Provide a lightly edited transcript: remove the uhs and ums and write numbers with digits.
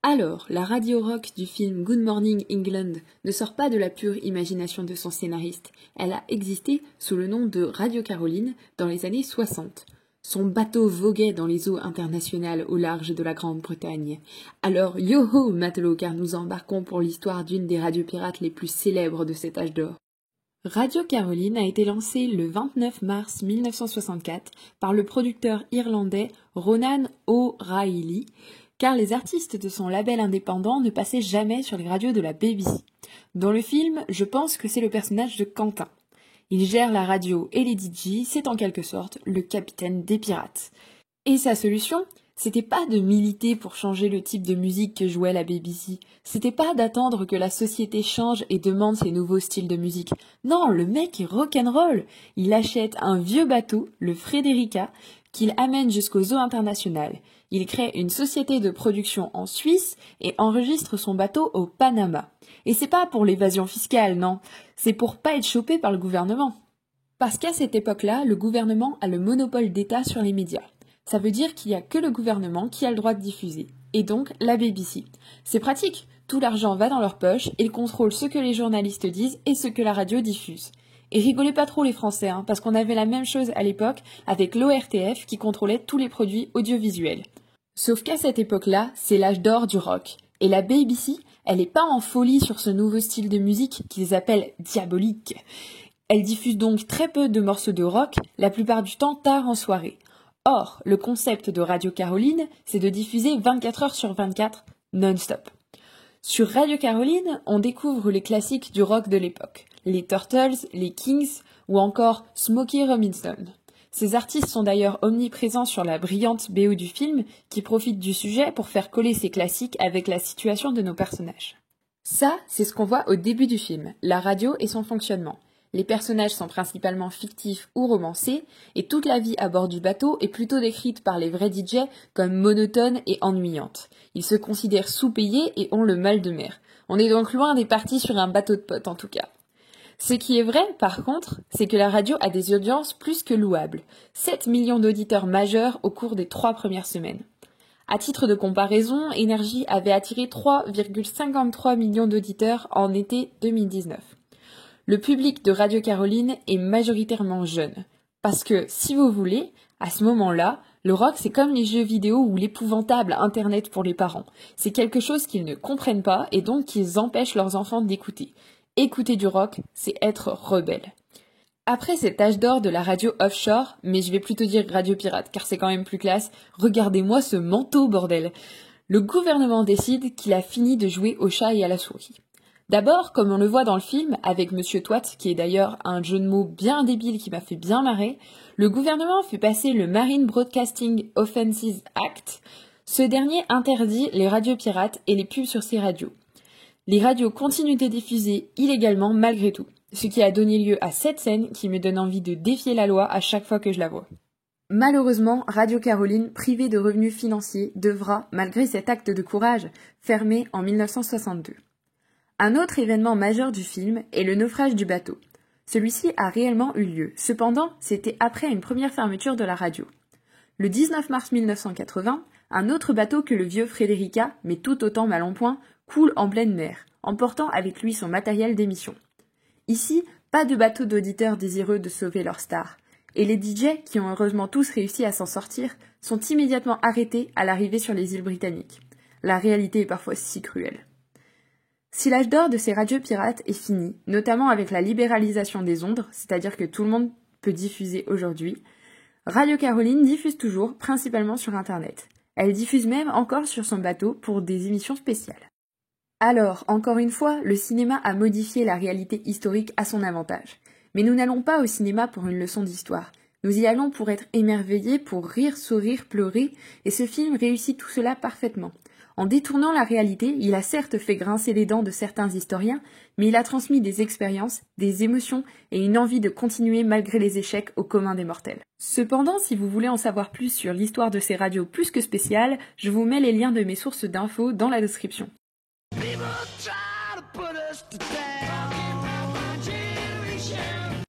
Alors, la radio rock du film Good Morning England ne sort pas de la pure imagination de son scénariste. Elle a existé sous le nom de Radio Caroline dans les années 60. Son bateau voguait dans les eaux internationales au large de la Grande-Bretagne. Alors, yo-ho, matelot, car nous embarquons pour l'histoire d'une des radios pirates les plus célèbres de cet âge d'or. Radio Caroline a été lancée le 29 mars 1964 par le producteur irlandais Ronan O'Reilly, car les artistes de son label indépendant ne passaient jamais sur les radios de la BBC. Dans le film, je pense que c'est le personnage de Quentin. Il gère la radio et les DJ, c'est en quelque sorte le capitaine des pirates. Et sa solution, c'était pas de militer pour changer le type de musique que jouait la BBC. C'était pas d'attendre que la société change et demande ses nouveaux styles de musique. Non, le mec est rock'n'roll. Il achète un vieux bateau, le Frederica, qu'il amène jusqu'aux eaux internationales. Il crée une société de production en Suisse et enregistre son bateau au Panama. Et c'est pas pour l'évasion fiscale, non. C'est pour pas être chopé par le gouvernement. Parce qu'à cette époque-là, le gouvernement a le monopole d'État sur les médias. Ça veut dire qu'il n'y a que le gouvernement qui a le droit de diffuser. Et donc, la BBC. C'est pratique. Tout l'argent va dans leur poche et ils contrôlent ce que les journalistes disent et ce que la radio diffuse. Et rigolez pas trop les Français, parce qu'on avait la même chose à l'époque avec l'ORTF qui contrôlait tous les produits audiovisuels. Sauf qu'à cette époque-là, c'est l'âge d'or du rock. Et la BBC, elle est pas en folie sur ce nouveau style de musique qu'ils appellent diabolique. Elle diffuse donc très peu de morceaux de rock, la plupart du temps tard en soirée. Or, le concept de Radio Caroline, c'est de diffuser 24 heures sur 24, non-stop. Sur Radio Caroline, on découvre les classiques du rock de l'époque, les Turtles, les Kings ou encore Smokey Robinson. Ces artistes sont d'ailleurs omniprésents sur la brillante BO du film qui profite du sujet pour faire coller ces classiques avec la situation de nos personnages. Ça, c'est ce qu'on voit au début du film, la radio et son fonctionnement. Les personnages sont principalement fictifs ou romancés, et toute la vie à bord du bateau est plutôt décrite par les vrais DJ comme monotone et ennuyante. Ils se considèrent sous-payés et ont le mal de mer. On est donc loin des parties sur un bateau de potes en tout cas. Ce qui est vrai, par contre, c'est que la radio a des audiences plus que louables. 7 millions d'auditeurs majeurs au cours des 3 premières semaines. À titre de comparaison, Énergie avait attiré 3,53 millions d'auditeurs en été 2019. Le public de Radio Caroline est majoritairement jeune. Parce que, si vous voulez, à ce moment-là, le rock c'est comme les jeux vidéo ou l'épouvantable Internet pour les parents. C'est quelque chose qu'ils ne comprennent pas et donc qu'ils empêchent leurs enfants d'écouter. Écouter du rock, c'est être rebelle. Après cet âge d'or de la radio offshore, mais je vais plutôt dire radio pirate car c'est quand même plus classe, regardez-moi ce manteau bordel. Le gouvernement décide qu'il a fini de jouer au chat et à la souris. D'abord, comme on le voit dans le film, avec Monsieur Twat, qui est d'ailleurs un jeu de mots bien débile qui m'a fait bien marrer, le gouvernement fait passer le Marine Broadcasting Offenses Act. Ce dernier interdit les radios pirates et les pubs sur ces radios. Les radios continuent de diffuser illégalement malgré tout, ce qui a donné lieu à cette scène qui me donne envie de défier la loi à chaque fois que je la vois. Malheureusement, Radio Caroline, privée de revenus financiers, devra, malgré cet acte de courage, fermer en 1962. Un autre événement majeur du film est le naufrage du bateau. Celui-ci a réellement eu lieu, cependant, c'était après une première fermeture de la radio. Le 19 mars 1980, un autre bateau que le vieux Frederica, mais tout autant mal en point, coule en pleine mer, emportant avec lui son matériel d'émission. Ici, pas de bateau d'auditeurs désireux de sauver leur star, et les DJ, qui ont heureusement tous réussi à s'en sortir, sont immédiatement arrêtés à l'arrivée sur les îles britanniques. La réalité est parfois si cruelle. Si l'âge d'or de ces radios pirates est fini, notamment avec la libéralisation des ondes, c'est-à-dire que tout le monde peut diffuser aujourd'hui, Radio Caroline diffuse toujours, principalement sur Internet. Elle diffuse même encore sur son bateau pour des émissions spéciales. Alors, encore une fois, le cinéma a modifié la réalité historique à son avantage. Mais nous n'allons pas au cinéma pour une leçon d'histoire. Nous y allons pour être émerveillés, pour rire, sourire, pleurer, et ce film réussit tout cela parfaitement. En détournant la réalité, il a certes fait grincer les dents de certains historiens, mais il a transmis des expériences, des émotions et une envie de continuer malgré les échecs au commun des mortels. Cependant, si vous voulez en savoir plus sur l'histoire de ces radios plus que spéciales, je vous mets les liens de mes sources d'infos dans la description.